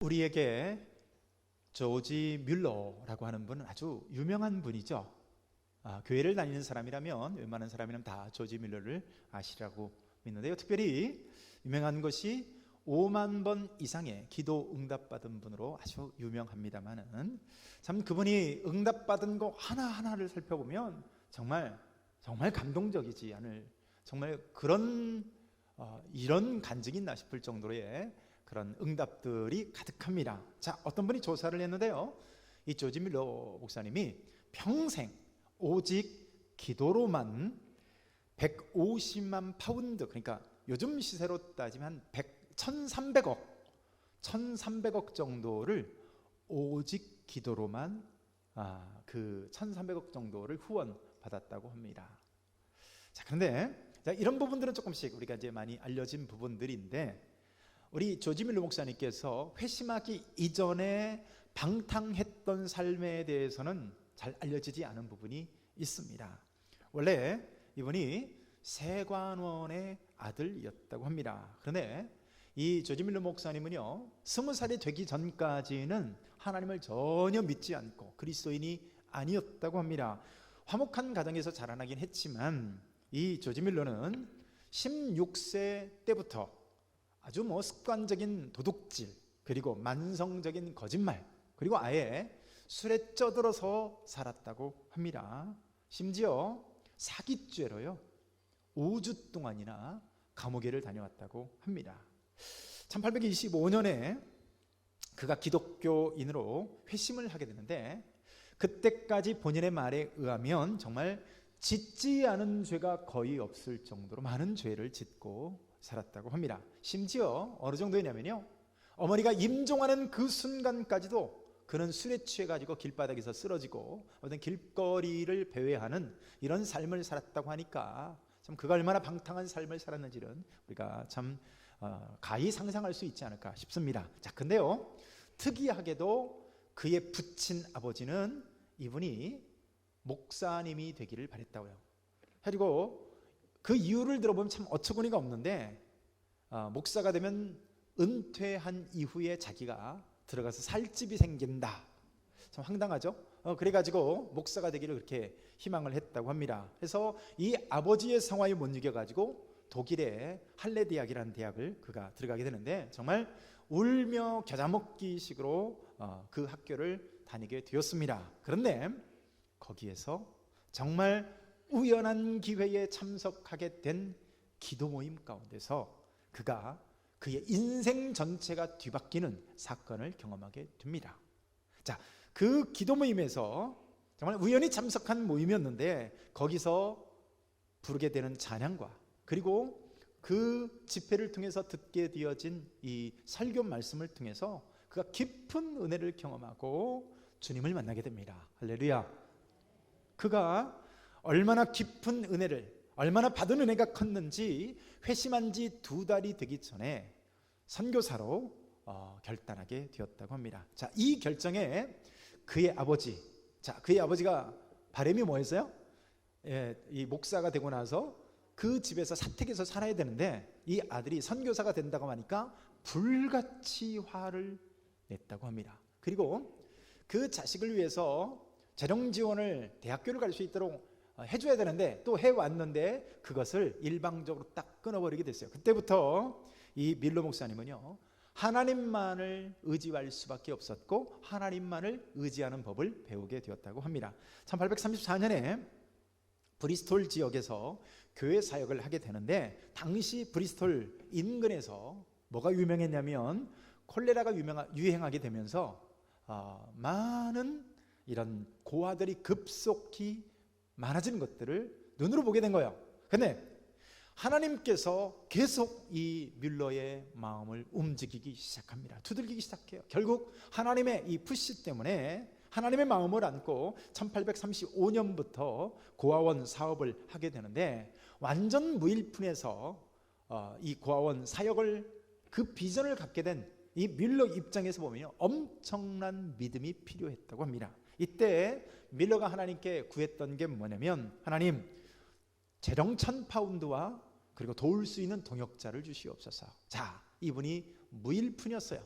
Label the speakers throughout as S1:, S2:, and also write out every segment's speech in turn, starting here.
S1: 우리에게 조지 뮬러라고 하는 분은 아주 유명한 분이죠. 교회를 다니는 사람이라면 웬만한 사람이라면 다 조지 뮬러를 아시라고 믿는데요. 특별히 유명한 것이 5만 번 이상의 기도 응답받은 분으로 아주 유명합니다만은 참 그분이 응답받은 거 하나하나를 살펴보면 정말 감동적이지 않을 정말 이런 간증이 있나 싶을 정도의 그런 응답들이 가득합니다. 자, 어떤 분이 조사를 했는데요, 이 조지 뮬러 목사님이 평생 오직 기도로만 150만 파운드, 그러니까 요즘 시세로 따지면 1300억 정도를 오직 기도로만 그 1300억 정도를 후원 받았다고 합니다. 자, 그런데 이런 부분들은 조금씩 우리가 이제 많이 알려진 부분들인데, 우리 조지 뮬러 목사님께서 회심하기 이전에 방탕했던 삶에 대해서는 잘 알려지지 않은 부분이 있습니다. 원래 이분이 세관원의 아들이었다고 합니다. 그런데 이 조지 뮬러 목사님은요, 20살이 되기 전까지는 하나님을 전혀 믿지 않고 그리스도인이 아니었다고 합니다. 화목한 가정에서 자라나긴 했지만 이 조지 뮬러는 16세 때부터 아주 습관적인 도둑질, 그리고 만성적인 거짓말, 그리고 아예 술에 쪄들어서 살았다고 합니다. 심지어 사기죄로요 5주 동안이나 감옥에를 다녀왔다고 합니다. 1825년에 그가 기독교인으로 회심을 하게 되는데, 그때까지 본인의 말에 의하면 정말 짓지 않은 죄가 거의 없을 정도로 많은 죄를 짓고 살았다고 합니다. 심지어 어느 정도냐면요, 어머니가 임종하는 그 순간까지도 그는 술에 취해가지고 길바닥에서 쓰러지고 어떤 길거리를 배회하는 이런 삶을 살았다고 하니까 참 그가 얼마나 방탕한 삶을 살았는지는 우리가 참 가히 상상할 수 있지 않을까 싶습니다. 자, 근데요, 특이하게도 그의 부친 아버지는 이분이 목사님이 되기를 바랬다고요. 그리고 그 이유를 들어보면 참 어처구니가 없는데, 목사가 되면 은퇴한 이후에 자기가 들어가서 살 집이 생긴다. 참 황당하죠? 그래가지고 목사가 되기를 그렇게 희망을 했다고 합니다. 그래서 이 아버지의 성화에 못 이겨가지고 독일의 할레 대학이라는 대학을 그가 들어가게 되는데, 정말 울며 겨자 먹기 식으로 그 학교를 다니게 되었습니다. 그런데 거기에서 정말 우연한 기회에 참석하게 된 기도 모임 가운데서 그가 그의 인생 전체가 뒤바뀌는 사건을 경험하게 됩니다. 자, 그 기도 모임에서 정말 우연히 참석한 모임이었는데, 거기서 부르게 되는 찬양과 그리고 그 집회를 통해서 듣게 되어진 이 설교 말씀을 통해서 그가 깊은 은혜를 경험하고 주님을 만나게 됩니다. 할렐루야. 그가 얼마나 깊은 은혜를, 얼마나 받은 은혜가 컸는지 회심한 지 2달이 되기 전에 선교사로 결단하게 되었다고 합니다. 자, 이 결정에 그의 아버지가 바람이 뭐였어요? 이 목사가 되고 나서 그 집에서 사택에서 살아야 되는데, 이 아들이 선교사가 된다고 하니까 불같이 화를 냈다고 합니다. 그리고 그 자식을 위해서 재정 지원을 대학교를 갈 수 있도록 해줘야 되는데 또 해왔는데 그것을 일방적으로 딱 끊어버리게 됐어요. 그때부터 이 뮬러 목사님은요, 하나님만을 의지할 수밖에 없었고 하나님만을 의지하는 법을 배우게 되었다고 합니다. 1834년에 브리스톨 지역에서 교회 사역을 하게 되는데, 당시 브리스톨 인근에서 뭐가 유명했냐면 콜레라가 유행하게 되면서 많은 이런 고아들이 급속히 많아지는 것들을 눈으로 보게 된 거예요. 근데 하나님께서 계속 이 뮬러의 마음을 움직이기 시작합니다. 두들기기 시작해요. 결국 하나님의 이 푸시 때문에 하나님의 마음을 안고 1835년부터 고아원 사업을 하게 되는데, 완전 무일푼에서 이 고아원 사역을, 그 비전을 갖게 된 이 뮬러 입장에서 보면 엄청난 믿음이 필요했다고 합니다. 이때 뮬러가 하나님께 구했던 게 뭐냐면, 하나님, 재정 1000파운드와 그리고 도울 수 있는 동역자를 주시옵소서. 자, 이분이 무일푼이었어요.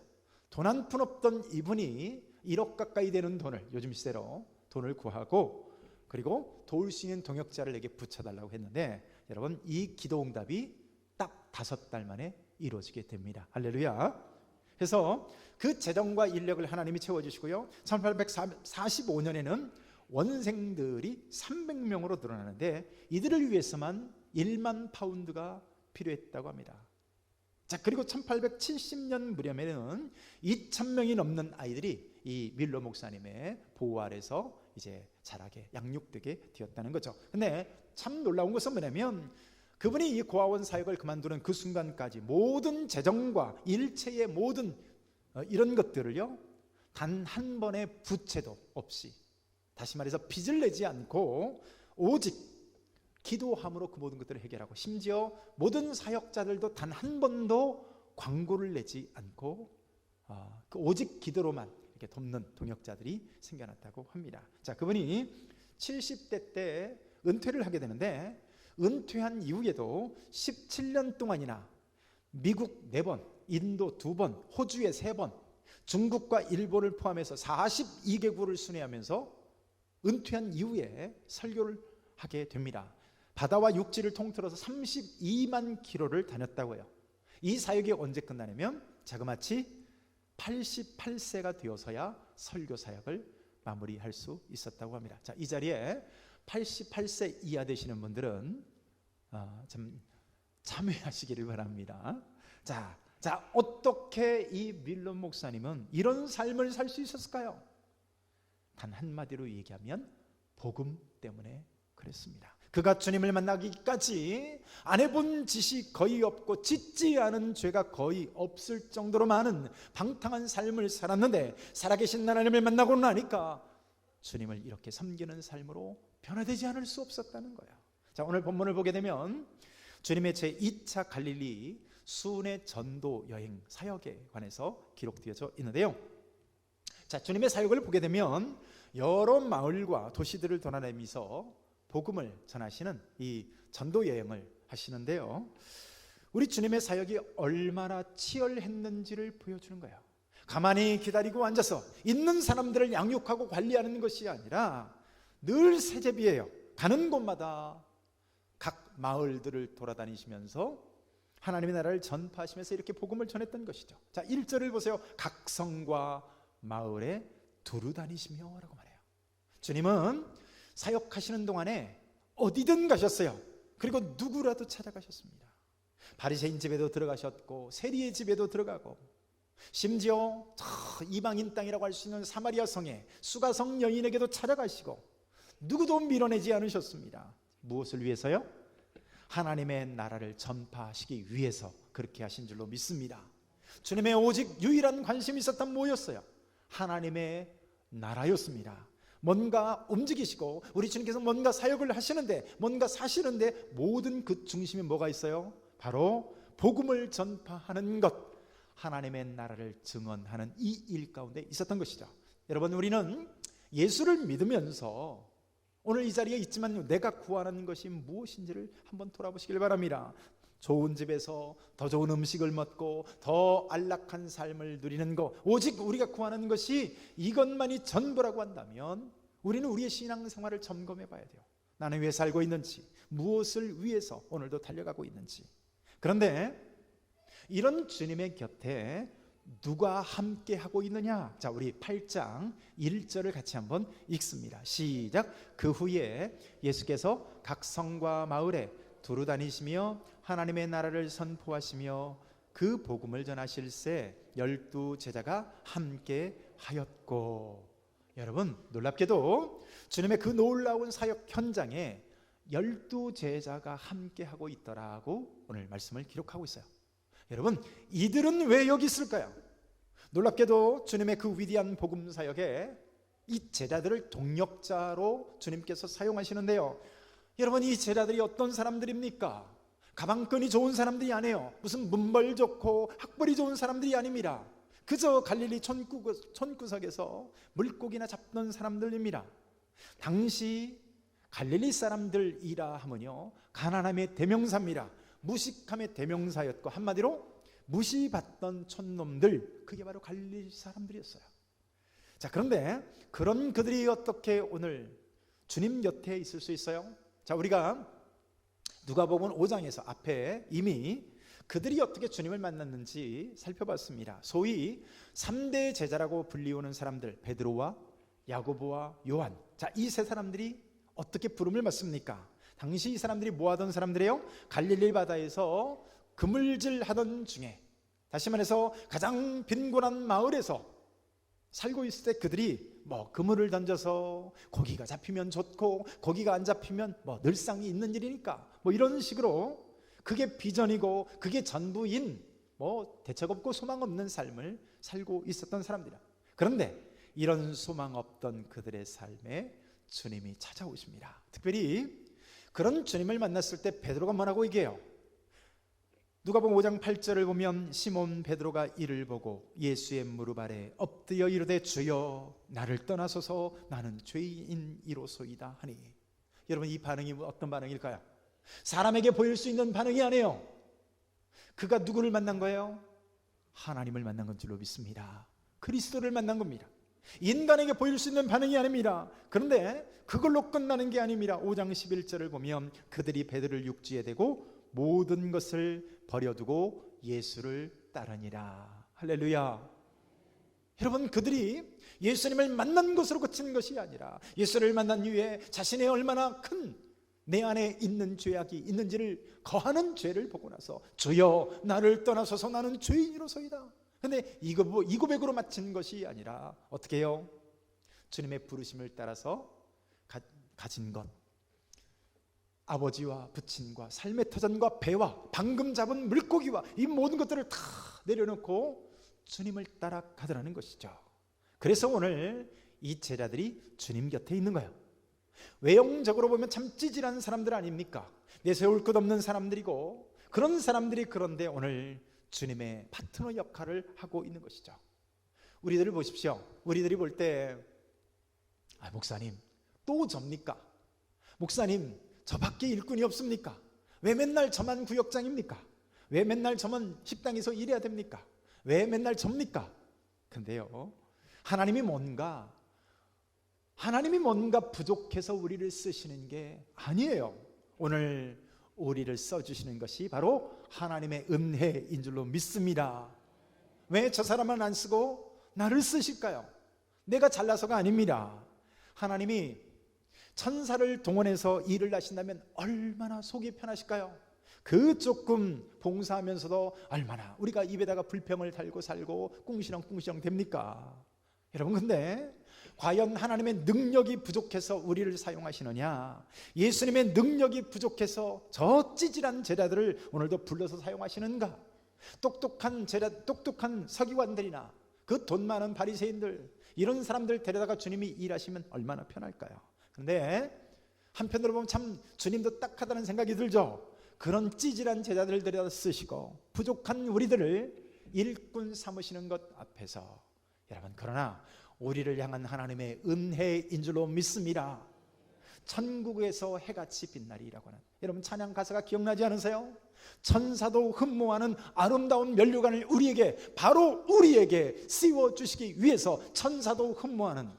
S1: 돈 한 푼 없던 이분이 1억 가까이 되는 돈을, 요즘 시대로 돈을 구하고 그리고 도울 수 있는 동역자를 내게 붙여달라고 했는데, 여러분 이 기도응답이 딱 5달 만에 이루어지게 됩니다. 할렐루야. 그래서 그 재정과 인력을 하나님이 채워주시고요, 1845년에는 원생들이 300명으로 늘어나는데 이들을 위해서만 1만 파운드가 필요했다고 합니다. 자, 그리고 1870년 무렵에는 2,000명이 넘는 아이들이 이 밀러 목사님의 보호 아래서 이제 자라게, 양육되게 되었다는 거죠. 근데 참 놀라운 것은 뭐냐면, 그분이 이 고아원 사역을 그만두는 그 순간까지 모든 재정과 일체의 모든 이런 것들을요, 단 한 번의 부채도 없이, 다시 말해서 빚을 내지 않고 오직 기도함으로 그 모든 것들을 해결하고, 심지어 모든 사역자들도 단 한 번도 광고를 내지 않고 그 오직 기도로만 이렇게 돕는 동역자들이 생겨났다고 합니다. 자, 그분이 70대 때 은퇴를 하게 되는데, 은퇴한 이후에도 17년 동안이나 미국 4번, 인도 2번, 호주에 3번, 중국과 일본을 포함해서 42개국을 순회하면서 은퇴한 이후에 설교를 하게 됩니다. 바다와 육지를 통틀어서 32만 킬로를 다녔다고요. 이 사역이 언제 끝나냐면 자그마치 88세가 되어서야 설교 사역을 마무리할 수 있었다고 합니다. 자, 이 자리에 88세 이하 되시는 분들은 좀 참여하시기를 바랍니다. 자, 어떻게 이 밀러 목사님은 이런 삶을 살 수 있었을까요? 단 한마디로 얘기하면 복음 때문에 그랬습니다. 그가 주님을 만나기까지 안 해본 짓이 거의 없고 짓지 않은 죄가 거의 없을 정도로 많은 방탕한 삶을 살았는데, 살아계신 하나님을 만나고 나니까 주님을 이렇게 섬기는 삶으로 변화되지 않을 수 없었다는 거예요. 자, 오늘 본문을 보게 되면 주님의 제2차 갈릴리 순회 전도 여행 사역에 관해서 기록되어져 있는데요, 자, 주님의 사역을 보게 되면 여러 마을과 도시들을 돌아다니면서 복음을 전하시는 이 전도 여행을 하시는데요, 우리 주님의 사역이 얼마나 치열했는지를 보여주는 거예요. 가만히 기다리고 앉아서 있는 사람들을 양육하고 관리하는 것이 아니라 늘 세제비예요. 가는 곳마다 각 마을들을 돌아다니시면서 하나님의 나라를 전파하시면서 이렇게 복음을 전했던 것이죠. 자, 1절을 보세요. 각 성과 마을에 두루 다니시며 라고 말해요. 주님은 사역하시는 동안에 어디든 가셨어요. 그리고 누구라도 찾아가셨습니다. 바리새인 집에도 들어가셨고 세리의 집에도 들어가고, 심지어 이방인 땅이라고 할 수 있는 사마리아 성에 수가성 여인에게도 찾아가시고, 누구도 밀어내지 않으셨습니다. 무엇을 위해서요? 하나님의 나라를 전파하시기 위해서 그렇게 하신 줄로 믿습니다. 주님의 오직 유일한 관심이 있었던 뭐였어요? 하나님의 나라였습니다. 뭔가 움직이시고 우리 주님께서 뭔가 사역을 하시는데, 뭔가 사시는데 모든 그 중심에 뭐가 있어요? 바로 복음을 전파하는 것, 하나님의 나라를 증언하는 이 일 가운데 있었던 것이죠. 여러분, 우리는 예수를 믿으면서 오늘 이 자리에 있지만 내가 구하는 것이 무엇인지를 한번 돌아보시길 바랍니다. 좋은 집에서 더 좋은 음식을 먹고 더 안락한 삶을 누리는 것, 오직 우리가 구하는 것이 이것만이 전부라고 한다면 우리는 우리의 신앙생활을 점검해 봐야 돼요. 나는 왜 살고 있는지, 무엇을 위해서 오늘도 달려가고 있는지. 그런데 이런 주님의 곁에 누가 함께 하고 있느냐? 자, 우리 8장 1절을 같이 한번 읽습니다. 시작. 그 후에 예수께서 각 성과 마을에 두루 다니시며 하나님의 나라를 선포하시며 그 복음을 전하실새 12 제자가 함께 하였고. 여러분, 놀랍게도 주님의 그 놀라운 사역 현장에 12 제자가 함께 하고 있더라고 오늘 말씀을 기록하고 있어요. 여러분, 이들은 왜 여기 있을까요? 놀랍게도 주님의 그 위대한 복음 사역에 이 제자들을 동역자로 주님께서 사용하시는데요, 여러분, 이 제자들이 어떤 사람들입니까? 가방끈이 좋은 사람들이 아니에요. 무슨 문벌 좋고 학벌이 좋은 사람들이 아닙니다. 그저 갈릴리 촌구석에서 물고기나 잡던 사람들입니다. 당시 갈릴리 사람들이라 하면요, 가난함의 대명사입니다. 무식함의 대명사였고, 한마디로 무시받던 촌놈들, 그게 바로 갈릴리 사람들이었어요. 자, 그런데 그런 그들이 어떻게 오늘 주님 곁에 있을 수 있어요? 자, 우리가 누가복음 5장에서 앞에 이미 그들이 어떻게 주님을 만났는지 살펴봤습니다. 소위 3대 제자라고 불리우는 사람들, 베드로와 야고보와 요한. 자, 이 세 사람들이 어떻게 부름을 받습니까? 당시 이 사람들이 뭐 하던 사람들이에요? 갈릴리 바다에서 그물질 하던 중에, 다시 말해서 가장 빈곤한 마을에서 살고 있을 때 그들이 그물을 던져서 고기가 잡히면 좋고 고기가 안 잡히면 늘상이 있는 일이니까 이런 식으로, 그게 비전이고 그게 전부인 대책 없고 소망 없는 삶을 살고 있었던 사람들이야. 그런데 이런 소망 없던 그들의 삶에 주님이 찾아오십니다. 특별히 그런 주님을 만났을 때 베드로가 뭐라고 얘기해요? 누가복음 5장 8절을 보면 시몬 베드로가 이를 보고 예수의 무릎 아래 엎드려 이르되 주여 나를 떠나소서 나는 죄인이로소이다 하니. 여러분, 이 반응이 어떤 반응일까요? 사람에게 보일 수 있는 반응이 아니에요. 그가 누구를 만난 거예요? 하나님을 만난 건 줄로 믿습니다. 그리스도를 만난 겁니다. 인간에게 보일 수 있는 반응이 아닙니다. 그런데 그걸로 끝나는 게 아닙니다. 5장 11절을 보면 그들이 베드로를 육지에 대고 모든 것을 버려두고 예수를 따르니라. 할렐루야. 여러분, 그들이 예수님을 만난 것으로 그친 것이 아니라 예수를 만난 이후에 자신의 얼마나 큰 내 안에 있는 죄악이 있는지를 거하는 죄를 보고 나서 주여 나를 떠나소서 나는 죄인이로소이다. 그런데 이 고백으로 마친 것이 아니라 어떻게 해요? 주님의 부르심을 따라서 가진 것, 아버지와 부친과 삶의 터전과 배와 방금 잡은 물고기와 이 모든 것들을 다 내려놓고 주님을 따라가더라는 것이죠. 그래서 오늘 이 제자들이 주님 곁에 있는 거예요. 외형적으로 보면 참 찌질한 사람들 아닙니까? 내세울 것 없는 사람들이고, 그런 사람들이 그런데 오늘 주님의 파트너 역할을 하고 있는 것이죠. 우리들을 보십시오. 우리들이 볼 때 목사님 또 접니까? 목사님 저밖에 일꾼이 없습니까? 왜 맨날 저만 구역장입니까? 왜 맨날 저만 식당에서 일해야 됩니까? 왜 맨날 접니까? 근데요, 하나님이 뭔가 부족해서 우리를 쓰시는 게 아니에요. 오늘 우리를 써주시는 것이 바로 하나님의 은혜인 줄로 믿습니다. 왜 저 사람은 안 쓰고 나를 쓰실까요? 내가 잘나서가 아닙니다. 하나님이 천사를 동원해서 일을 하신다면 얼마나 속이 편하실까요? 그 조금 봉사하면서도 얼마나 우리가 입에다가 불평을 달고 살고 꿍시렁꿍시렁 됩니까? 여러분, 근데 과연 하나님의 능력이 부족해서 우리를 사용하시느냐, 예수님의 능력이 부족해서 저 찌질한 제자들을 오늘도 불러서 사용하시는가? 똑똑한 서기관들이나 그 돈 많은 바리새인들, 이런 사람들 데려다가 주님이 일하시면 얼마나 편할까요? 그런데 한편으로 보면 참 주님도 딱하다는 생각이 들죠. 그런 찌질한 제자들을 데려다 쓰시고 부족한 우리들을 일꾼 삼으시는 것 앞에서, 여러분, 그러나 우리를 향한 하나님의 은혜인 줄로 믿습니다. 천국에서 해같이 빛나리라고 하는, 여러분 찬양 가사가 기억나지 않으세요? 천사도 흠모하는 아름다운 면류관을 바로 우리에게 씌워주시기 위해서 천사도 흠모하는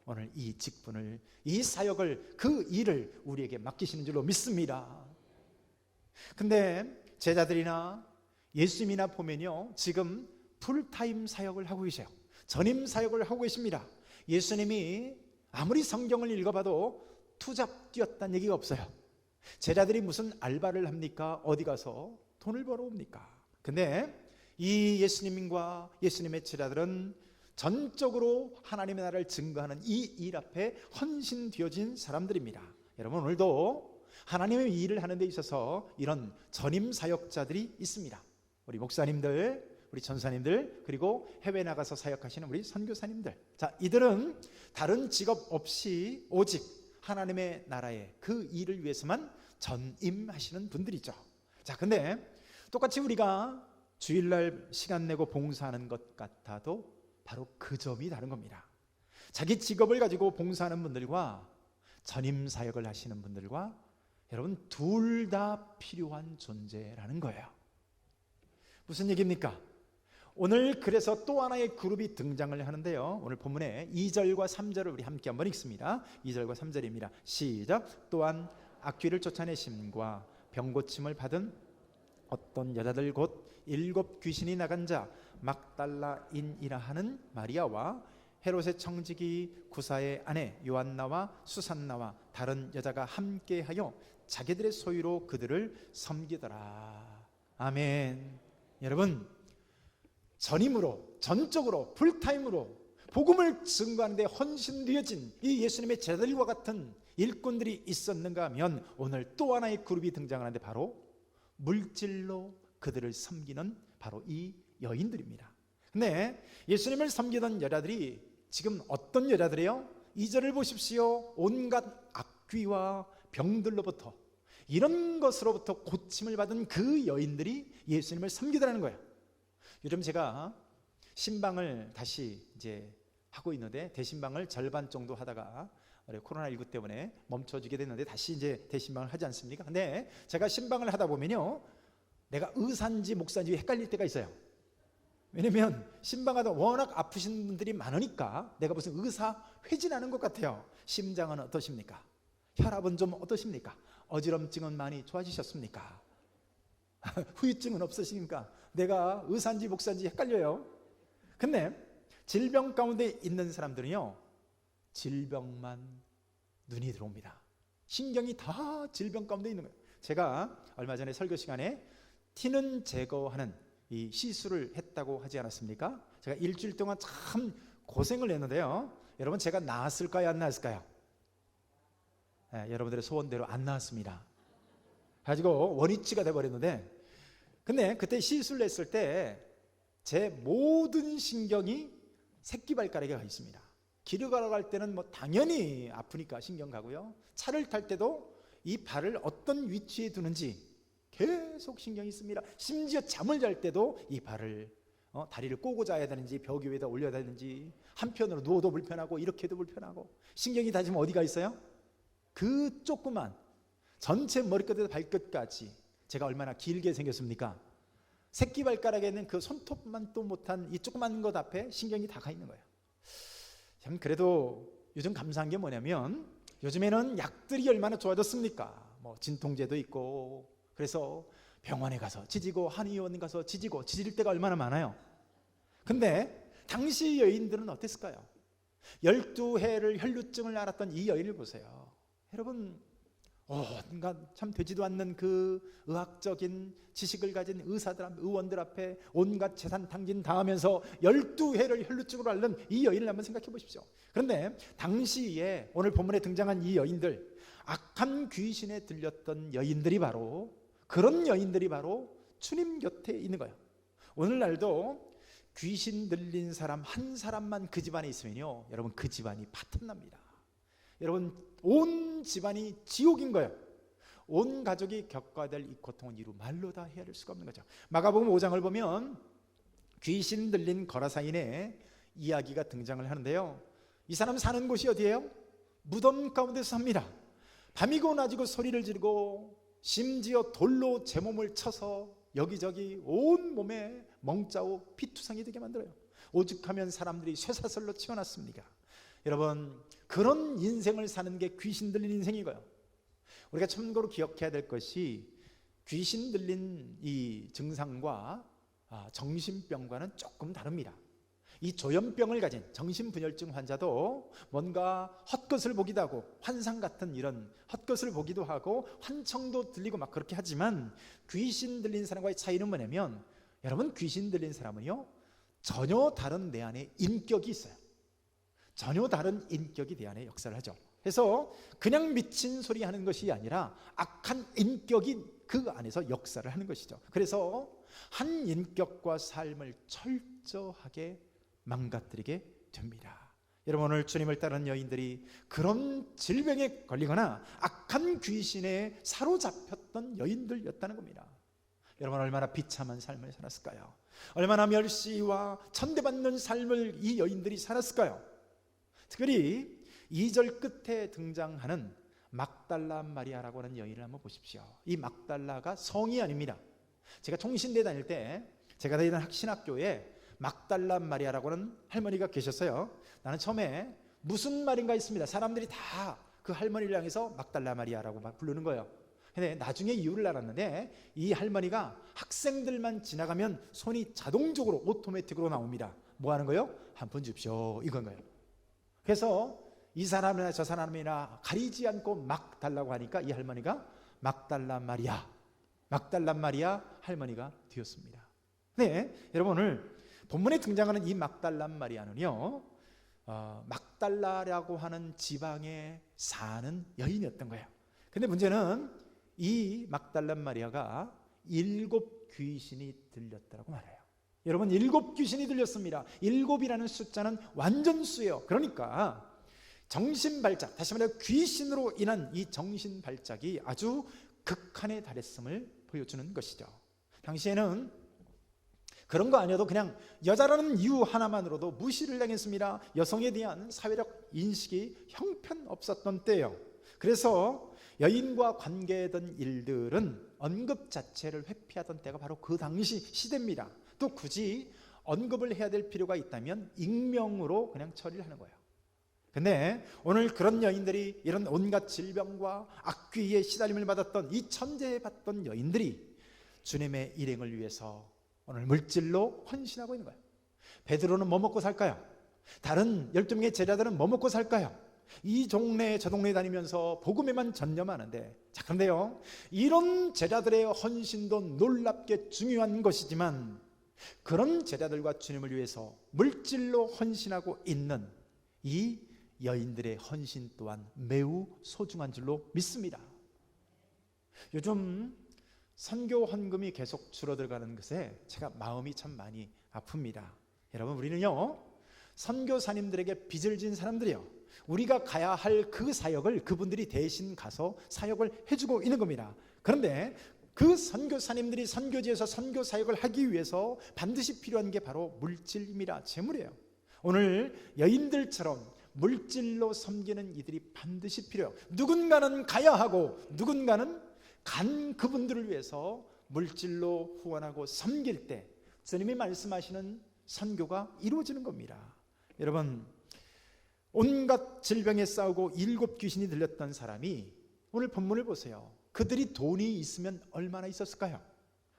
S1: 오늘 이 직분을, 이 사역을, 그 일을 우리에게 맡기시는 줄로 믿습니다. 근데 제자들이나 예수님이나 보면요, 지금 풀타임 사역을 하고 계세요. 전임 사역을 하고 계십니다. 예수님이 아무리 성경을 읽어봐도 투잡 뛰었다는 얘기가 없어요. 제자들이 무슨 알바를 합니까? 어디 가서 돈을 벌어옵니까? 근데 이 예수님과 예수님의 제자들은 전적으로 하나님의 나라를 증거하는 이 일 앞에 헌신되어진 사람들입니다. 여러분, 오늘도 하나님의 일을 하는 데 있어서 이런 전임 사역자들이 있습니다. 우리 목사님들, 우리 전사님들, 그리고 해외 나가서 사역하시는 우리 선교사님들. 자, 이들은 다른 직업 없이 오직 하나님의 나라의 그 일을 위해서만 전임하시는 분들이죠. 자, 근데 똑같이 우리가 주일날 시간 내고 봉사하는 것 같아도 바로 그 점이 다른 겁니다. 자기 직업을 가지고 봉사하는 분들과 전임 사역을 하시는 분들과 여러분 둘 다 필요한 존재라는 거예요. 무슨 얘기입니까? 오늘 그래서 또 하나의 그룹이 등장을 하는데요. 오늘 본문에 2절과 3절을 우리 함께 한번 읽습니다. 2절과 3절입니다. 시작. 또한 악귀를 쫓아내심과 병고침을 받은 어떤 여자들 곧 7 귀신이 나간 자 막달라인이라 하는 마리아와 헤롯의 청지기 구사의 아내 요한나와 수산나와 다른 여자가 함께하여 자기들의 소유로 그들을 섬기더라. 아멘. 여러분, 전적으로 풀타임으로 복음을 증거하는 데 헌신되어진 이 예수님의 제자들과 같은 일꾼들이 있었는가 하면 오늘 또 하나의 그룹이 등장하는데 바로 물질로 그들을 섬기는 바로 이 여인들입니다. 근데 예수님을 섬기던 여자들이 지금 어떤 여자들이요? 2절을 보십시오. 온갖 악귀와 병들로부터 이런 것으로부터 고침을 받은 그 여인들이 예수님을 섬기더라는 거예요. 요즘 제가 신방을 다시 이제 하고 있는데 대신방을 절반 정도 하다가 코로나19 때문에 멈춰지게 됐는데 다시 이제 대신방을 하지 않습니까? 근데 제가 신방을 하다 보면요, 내가 의사인지 목사인지 헷갈릴 때가 있어요. 왜냐면 신방하다 워낙 아프신 분들이 많으니까 내가 무슨 의사 회진하는 것 같아요. 심장은 어떠십니까? 혈압은 좀 어떠십니까? 어지럼증은 많이 좋아지셨습니까? 후유증은 없으십니까? 내가 의사인지 목사인지 헷갈려요. 근데 질병 가운데 있는 사람들은요, 질병만 눈이 들어옵니다. 신경이 다 질병 가운데 있는 거예요. 제가 얼마 전에 설교 시간에 티는 제거하는 이 시술을 했다고 하지 않았습니까? 제가 일주일 동안 참 고생을 했는데요. 여러분, 제가 나았을까요? 안 나았을까요? 네, 여러분들의 소원대로 안 나았습니다. 가지고 원위치가 돼버렸는데, 근데 그때 시술을 했을 때 제 모든 신경이 새끼발가락에 가 있습니다. 길을 걸어갈 때는 뭐 당연히 아프니까 신경 가고요. 차를 탈 때도 이 발을 어떤 위치에 두는지 계속 신경이 있습니다. 심지어 잠을 잘 때도 이 발을 다리를 꼬고 자야 되는지 벽 위에다 올려야 되는지, 한편으로 누워도 불편하고 이렇게도 불편하고, 신경이 다 지금 어디가 있어요? 그 조그만 전체 머리끝에서 발끝까지 제가 얼마나 길게 생겼습니까? 새끼발가락에 있는 그 손톱만도 못한 이 조그만 것 앞에 신경이 다 가 있는 거예요. 참, 그래도 요즘 감사한 게 뭐냐면 요즘에는 약들이 얼마나 좋아졌습니까? 뭐 진통제도 있고, 그래서 병원에 가서 지지고 한의원 가서 지지고, 지질 때가 얼마나 많아요. 근데 당시 여인들은 어땠을까요? 12해를 혈루증을 앓았던 이 여인을 보세요. 여러분, 온갖 참 되지도 않는 그 의학적인 지식을 가진 의원들 앞에 온갖 재산 탕진 당하면서 12해를 혈루증으로 앓는 이 여인을 한번 생각해 보십시오. 그런데 당시에 오늘 본문에 등장한 이 여인들, 악한 귀신에 들렸던 여인들이 바로, 그런 여인들이 바로 주님 곁에 있는 거예요. 오늘날도 귀신 들린 사람 한 사람만 그 집안에 있으면요, 여러분, 그 집안이 파탄납니다. 여러분, 온 집안이 지옥인 거예요. 온 가족이 겪어야 될 이 고통은 이루 말로 다 헤아릴 수가 없는 거죠. 마가복음 5장을 보면 귀신 들린 거라사인의 이야기가 등장을 하는데요, 이 사람 사는 곳이 어디예요? 무덤 가운데서 삽니다. 밤이고 낮이고 소리를 지르고, 심지어 돌로 제 몸을 쳐서 여기저기 온 몸에 멍자고 피투성이 되게 만들어요. 오죽하면 사람들이 쇠사슬로 치워놨습니까? 여러분, 그런 인생을 사는 게 귀신 들린 인생이고요. 우리가 참고로 기억해야 될 것이, 귀신 들린 이 증상과 정신병과는 조금 다릅니다. 이 조현병을 가진 정신분열증 환자도 뭔가 헛것을 보기도 하고, 환상 같은 이런 헛것을 보기도 하고, 환청도 들리고 막 그렇게 하지만, 귀신 들린 사람과의 차이는 뭐냐면, 여러분, 귀신 들린 사람은요, 전혀 다른 내 안에 인격이 있어요. 전혀 다른 인격이 내 안에 역사를 하죠. 그래서 그냥 미친 소리 하는 것이 아니라 악한 인격이 그 안에서 역사를 하는 것이죠. 그래서 한 인격과 삶을 철저하게 망가뜨리게 됩니다. 여러분, 오늘 주님을 따르는 여인들이 그런 질병에 걸리거나 악한 귀신에 사로잡혔던 여인들이었다는 겁니다. 여러분, 얼마나 비참한 삶을 살았을까요? 얼마나 멸시와 천대받는 삶을 이 여인들이 살았을까요? 특별히 2절 끝에 등장하는 막달라 마리아라고 하는 여인을 한번 보십시오. 이 막달라가 성이 아닙니다. 제가 총신대 다닐 때 제가 다니던 신학교에 막달라 마리아라고 하는 할머니가 계셨어요. 나는 처음에 무슨 말인가 했습니다. 사람들이 다 그 할머니를 향해서 막달라 마리아라고 막 부르는 거예요. 근데 나중에 이유를 알았는데 이 할머니가 학생들만 지나가면 손이 자동적으로 오토매틱으로 나옵니다. 뭐 하는 거예요? 한 푼 줍쇼 이건 거예요. 그래서 이 사람이나 저 사람이나 가리지 않고 막 달라고 하니까 이 할머니가 막달라 마리아 할머니가 되었습니다. 네, 여러분 오늘 본문에 등장하는 이 막달라 마리아는요, 막달라라고 하는 지방에 사는 여인이었던 거예요. 근데 문제는 이 막달라 마리아가 7 귀신이 들렸다고 말해요. 여러분 7 귀신이 들렸습니다. 7이라는 숫자는 완전수예요. 그러니까 정신발작, 다시 말해 귀신으로 인한 이 정신발작이 아주 극한에 달했음을 보여주는 것이죠. 당시에는 그런 거 아니어도 그냥 여자라는 이유 하나만으로도 무시를 당했습니다. 여성에 대한 사회적 인식이 형편없었던 때예요. 그래서 여인과 관계된 일들은 언급 자체를 회피하던 때가 바로 그 당시 시대입니다. 또 굳이 언급을 해야 될 필요가 있다면 익명으로 그냥 처리를 하는 거예요. 근데 오늘 그런 여인들이 이런 온갖 질병과 악귀에 시달림을 받았던 이 천재에 받던 여인들이 주님의 일행을 위해서 오늘 물질로 헌신하고 있는 거예요. 베드로는 뭐 먹고 살까요? 다른 12명의 제자들은 뭐 먹고 살까요? 이 동네 저 동네 다니면서 복음에만 전념하는데, 자 그런데요, 이런 제자들의 헌신도 놀랍게 중요한 것이지만 그런 제자들과 주님을 위해서 물질로 헌신하고 있는 이 여인들의 헌신 또한 매우 소중한 줄로 믿습니다. 요즘 선교 헌금이 계속 줄어들어가는 것에 제가 마음이 참 많이 아픕니다. 여러분 우리는요, 선교사님들에게 빚을 진 사람들이요, 우리가 가야 할 그 사역을 그분들이 대신 가서 사역을 해주고 있는 겁니다. 그런데 그 선교사님들이 선교지에서 선교 사역을 하기 위해서 반드시 필요한 게 바로 물질입니다. 재물이에요. 오늘 여인들처럼 물질로 섬기는 이들이 반드시 필요해요. 누군가는 가야 하고 누군가는 간 그분들을 위해서 물질로 후원하고 섬길 때 주님이 말씀하시는 선교가 이루어지는 겁니다. 여러분 온갖 질병에 싸우고 7 귀신이 들렸던 사람이 오늘 본문을 보세요. 그들이 돈이 있으면 얼마나 있었을까요?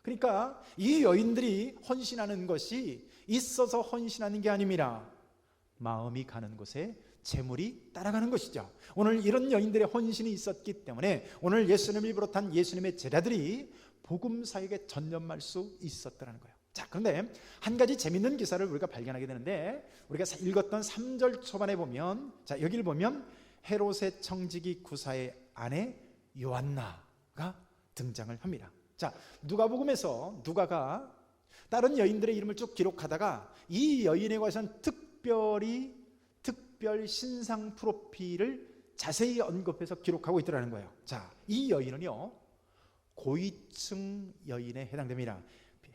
S1: 그러니까 이 여인들이 헌신하는 것이 있어서 헌신하는 게 아닙니다. 마음이 가는 곳에 재물이 따라가는 것이죠. 오늘 이런 여인들의 헌신이 있었기 때문에 오늘 예수님을 비롯한 예수님의 제자들이 복음 사역에 전념할 수 있었다는 거예요. 자, 그런데 한 가지 재밌는 기사를 우리가 발견하게 되는데, 우리가 읽었던 3절 초반에 보면, 자 여기를 보면 헤롯의 청지기 구사의 아내 요한나가 등장을 합니다. 자, 누가복음에서 누가가 다른 여인들의 이름을 쭉 기록하다가 이 여인에 관해서는 특별 신상 프로필을 자세히 언급해서 기록하고 있더라는 거예요. 자, 이 여인은요 고위층 여인에 해당됩니다.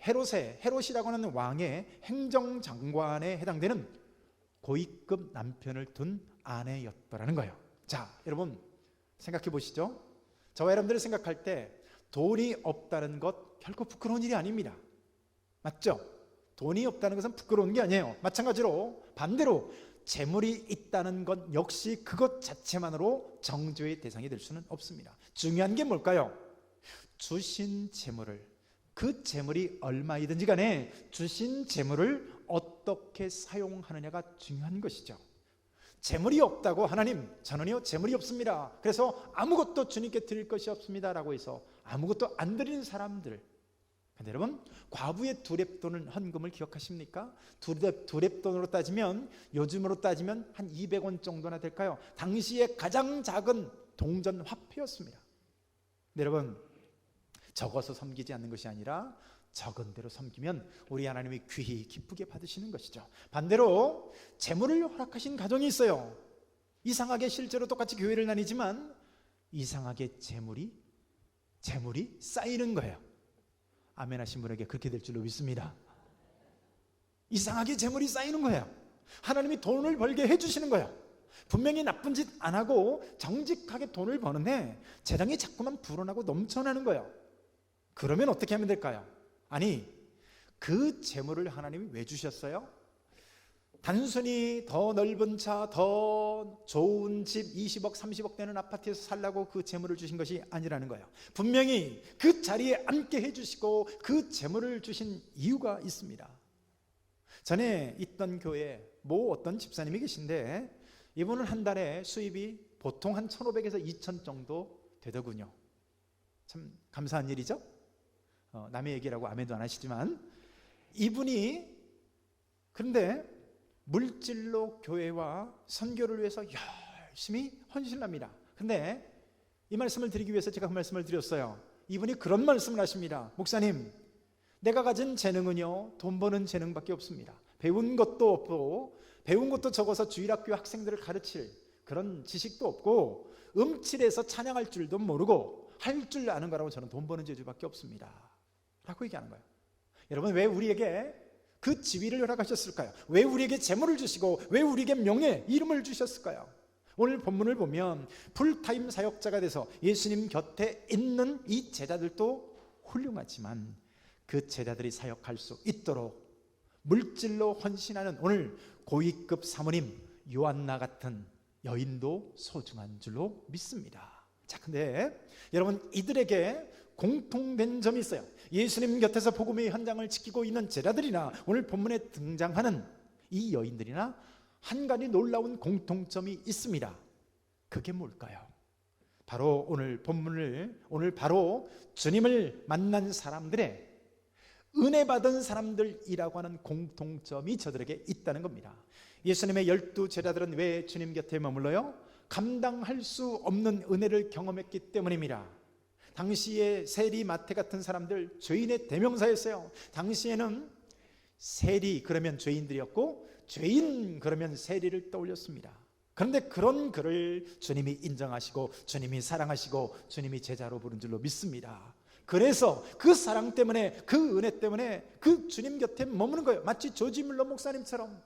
S1: 헤롯이라고 하는 왕의 행정장관에 해당되는 고위급 남편을 둔 아내였더라는 거예요. 자, 여러분 생각해 보시죠. 저와 여러분들이 생각할 때 돈이 없다는 것 결코 부끄러운 일이 아닙니다. 맞죠? 돈이 없다는 것은 부끄러운 게 아니에요. 마찬가지로 반대로 재물이 있다는 것 역시 그것 자체만으로 정죄의 대상이 될 수는 없습니다. 중요한 게 뭘까요? 주신 재물을, 그 재물이 얼마이든지 간에 주신 재물을 어떻게 사용하느냐가 중요한 것이죠. 재물이 없다고 하나님, 저는요 재물이 없습니다, 그래서 아무것도 주님께 드릴 것이 없습니다 라고 해서 아무것도 안 드리는 사람들. 근데 여러분 과부의 두렙돈은 헌금을 기억하십니까? 두렙돈으로 따지면, 요즘으로 따지면 한 200원 정도나 될까요? 당시에 가장 작은 동전 화폐였습니다. 근데 여러분 적어서 섬기지 않는 것이 아니라 적은 대로 섬기면 우리 하나님이 귀히 기쁘게 받으시는 것이죠. 반대로 재물을 허락하신 가정이 있어요. 이상하게 실제로 똑같이 교회를 다니지만 이상하게 재물이 쌓이는 거예요. 아멘 하신 분에게 그렇게 될 줄로 믿습니다. 이상하게 재물이 쌓이는 거예요. 하나님이 돈을 벌게 해주시는 거예요. 분명히 나쁜 짓 안 하고 정직하게 돈을 버는데 재정이 자꾸만 불어나고 넘쳐나는 거예요. 그러면 어떻게 하면 될까요? 아니, 그 재물을 하나님이 왜 주셨어요? 단순히 더 넓은 차, 더 좋은 집, 20억, 30억 되는 아파트에서 살라고 그 재물을 주신 것이 아니라는 거예요. 분명히 그 자리에 앉게 해주시고 그 재물을 주신 이유가 있습니다. 전에 있던 교회에 어떤 집사님이 계신데, 이분은 한 달에 수입이 보통 한 1,500에서 2,000 정도 되더군요. 참 감사한 일이죠. 남의 얘기라고 아멘도 안 하시지만, 이분이 그런데 물질로 교회와 선교를 위해서 열심히 헌신합니다. 근데 이 말씀을 드리기 위해서 제가 그 말씀을 드렸어요. 이분이 그런 말씀을 하십니다. 목사님, 내가 가진 재능은요, 돈 버는 재능밖에 없습니다. 배운 것도 없고, 배운 것도 적어서 주일학교 학생들을 가르칠 그런 지식도 없고, 음칠해서 찬양할 줄도 모르고, 할 줄 아는 거라고 저는 돈 버는 재주밖에 없습니다 라고 얘기하는 거예요. 여러분, 왜 우리에게 그 지위를 허락하셨을까요? 왜 우리에게 재물을 주시고, 왜 우리에게 명예, 이름을 주셨을까요? 오늘 본문을 보면 풀타임 사역자가 돼서 예수님 곁에 있는 이 제자들도 훌륭하지만, 그 제자들이 사역할 수 있도록 물질로 헌신하는 오늘 고위급 사모님 요한나 같은 여인도 소중한 줄로 믿습니다. 자, 근데 여러분, 이들에게 공통된 점이 있어요. 예수님 곁에서 복음의 현장을 지키고 있는 제자들이나 오늘 본문에 등장하는 이 여인들이나 한 가지 놀라운 공통점이 있습니다. 그게 뭘까요? 바로 오늘 본문을, 오늘 바로 주님을 만난 사람들의, 은혜 받은 사람들이라고 하는 공통점이 저들에게 있다는 겁니다. 예수님의 12 제자들은 왜 주님 곁에 머물러요? 감당할 수 없는 은혜를 경험했기 때문입니다. 당시에 세리, 마태 같은 사람들 죄인의 대명사였어요. 당시에는 세리 그러면 죄인들이었고, 죄인 그러면 세리를 떠올렸습니다. 그런데 그런 그를 주님이 인정하시고, 주님이 사랑하시고, 주님이 제자로 부른 줄로 믿습니다. 그래서 그 사랑 때문에, 그 은혜 때문에 그 주님 곁에 머무는 거예요. 마치 조지 뮬러 목사님처럼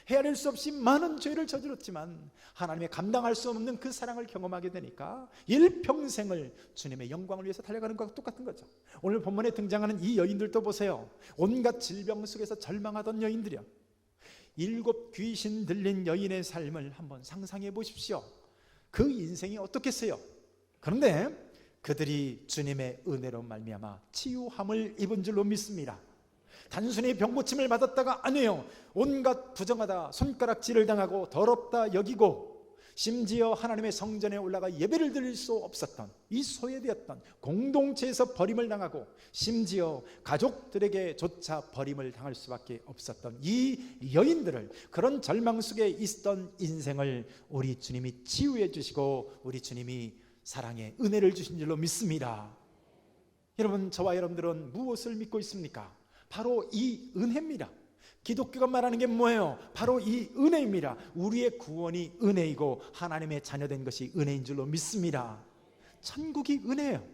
S1: 헤아릴 수 없이 많은 죄를 저질렀지만 하나님의 감당할 수 없는 그 사랑을 경험하게 되니까 일평생을 주님의 영광을 위해서 달려가는 것과 똑같은 거죠. 오늘 본문에 등장하는 이 여인들도 보세요. 온갖 질병 속에서 절망하던 여인들이요. 7 귀신 들린 여인의 삶을 한번 상상해 보십시오. 그 인생이 어떻겠어요? 그런데 그들이 주님의 은혜로 말미암아 치유함을 입은 줄로 믿습니다. 단순히 병고침을 받았다가 아니에요. 온갖 부정하다, 손가락질을 당하고 더럽다 여기고, 심지어 하나님의 성전에 올라가 예배를 드릴 수 없었던, 이 소외되었던 공동체에서 버림을 당하고, 심지어 가족들에게조차 버림을 당할 수밖에 없었던 이 여인들을, 그런 절망 속에 있던 인생을 우리 주님이 치유해 주시고, 우리 주님이 사랑의 은혜를 주신 줄로 믿습니다. 여러분, 저와 여러분들은 무엇을 믿고 있습니까? 바로 이 은혜입니다. 기독교가 말하는 게 뭐예요? 바로 이 은혜입니다. 우리의 구원이 은혜이고 하나님의 자녀된 것이 은혜인 줄로 믿습니다. 천국이 은혜예요.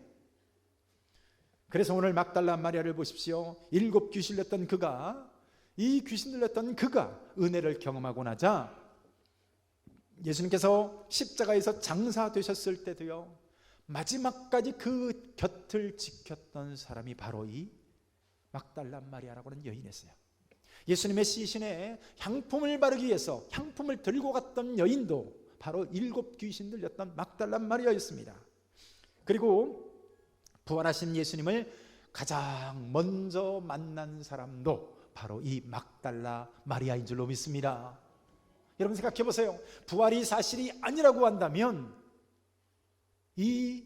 S1: 그래서 오늘 막달라 마리아를 보십시오. 7 귀신 들렸던 그가, 이 귀신 들렸던 그가 은혜를 경험하고 나자 예수님께서 십자가에서 장사되셨을 때도요, 마지막까지 그 곁을 지켰던 사람이 바로 이 막달라 마리아라고 하는 여인이었어요. 예수님의 시신에 향품을 바르기 위해서 향품을 들고 갔던 여인도 바로 7 귀신 들렸던 막달라 마리아였습니다. 그리고 부활하신 예수님을 가장 먼저 만난 사람도 바로 이 막달라 마리아인 줄로 믿습니다. 여러분 생각해 보세요. 부활이 사실이 아니라고 한다면 이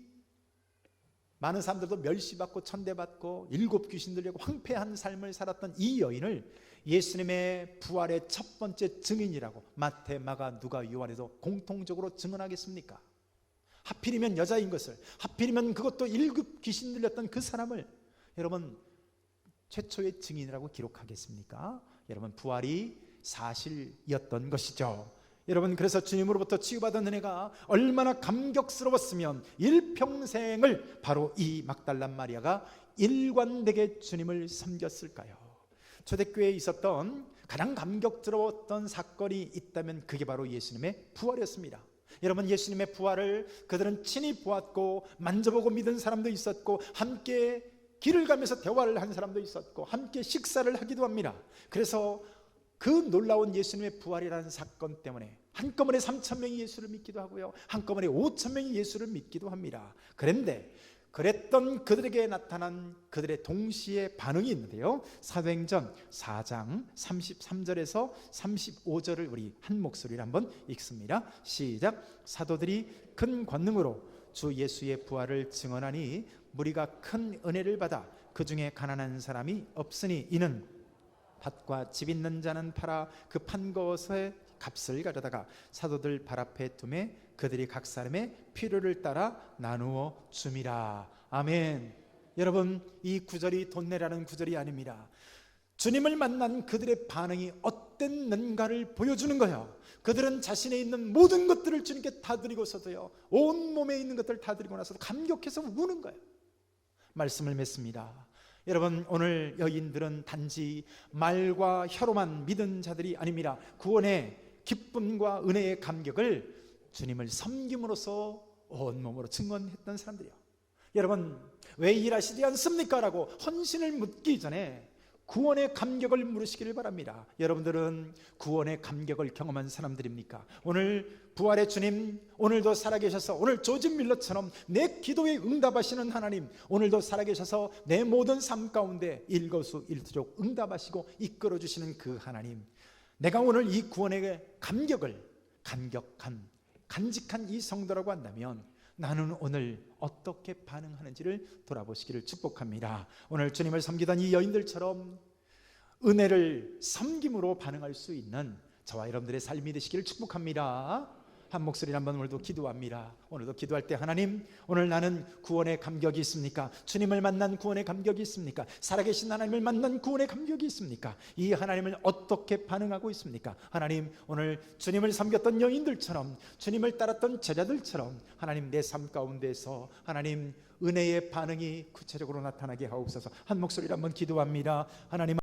S1: 많은 사람들도 멸시받고 천대받고 7 귀신 들리고 황폐한 삶을 살았던 이 여인을 예수님의 부활의 첫 번째 증인이라고 마태, 마가, 누가, 요한에서 공통적으로 증언하겠습니까? 하필이면 여자인 것을, 하필이면 그것도 7 귀신 들렸던 그 사람을 여러분 최초의 증인이라고 기록하겠습니까? 여러분, 부활이 사실이었던 것이죠. 여러분, 그래서 주님으로부터 치유받은 은혜가 얼마나 감격스러웠으면 일평생을 바로 이 막달라 마리아가 일관되게 주님을 섬겼을까요? 초대교회에 있었던 가장 감격스러웠던 사건이 있다면 그게 바로 예수님의 부활이었습니다. 여러분, 예수님의 부활을 그들은 친히 보았고 만져보고 믿은 사람도 있었고 함께 길을 가면서 대화를 한 사람도 있었고 함께 식사를 하기도 합니다. 그래서 그 놀라운 예수님의 부활이라는 사건 때문에 한꺼번에 3,000명이 예수를 믿기도 하고요, 한꺼번에 5,000명이 예수를 믿기도 합니다. 그런데 그랬던 그들에게 나타난 그들의 동시에 반응이 있는데요, 사도행전 4장 33절에서 35절을 우리 한 목소리로 한번 읽습니다. 시작. 사도들이 큰 권능으로 주 예수의 부활을 증언하니 무리가 큰 은혜를 받아 그 중에 가난한 사람이 없으니 이는 밭과 집 있는 자는 팔아 그 판 것의 값을 가져다가 사도들 발 앞에 두매 그들이 각 사람의 필요를 따라 나누어 줌이라. 아멘. 여러분, 이 구절이 돈 내라는 구절이 아닙니다. 주님을 만난 그들의 반응이 어땠는가를 보여주는 거예요. 그들은 자신에 있는 모든 것들을 주님께 다 드리고서도요, 온몸에 있는 것들을 다 드리고 나서도 감격해서 우는 거예요. 말씀을 맺습니다. 여러분, 오늘 여인들은 단지 말과 혀로만 믿은 자들이 아닙니다. 구원의 기쁨과 은혜의 감격을 주님을 섬김으로써 온몸으로 증언했던 사람들이요. 여러분, 왜 일하시지 않습니까? 라고 헌신을 묻기 전에 구원의 감격을 물으시기를 바랍니다. 여러분들은 구원의 감격을 경험한 사람들입니까? 오늘 부활의 주님, 오늘도 살아계셔서 오늘 조지 밀러처럼 내 기도에 응답하시는 하나님, 오늘도 살아계셔서 내 모든 삶 가운데 일거수일투족 응답하시고 이끌어주시는 그 하나님, 내가 오늘 이 구원의 감격을 간직한 이 성도라고 한다면 나는 오늘 어떻게 반응하는지를 돌아보시기를 축복합니다. 오늘 주님을 섬기던 이 여인들처럼 은혜를 섬김으로 반응할 수 있는 저와 여러분들의 삶이 되시기를 축복합니다. 한 목소리로 한번 오늘도 기도합니다. 오늘도 기도할 때 하나님, 오늘 나는 구원의 감격이 있습니까? 주님을 만난 구원의 감격이 있습니까? 살아계신 하나님을 만난 구원의 감격이 있습니까? 이 하나님을 어떻게 반응하고 있습니까? 하나님, 오늘 주님을 섬겼던 여인들처럼, 주님을 따랐던 제자들처럼 하나님, 내 삶 가운데서 하나님 은혜의 반응이 구체적으로 나타나게 하옵소서. 한 목소리로 한번 기도합니다. 하나님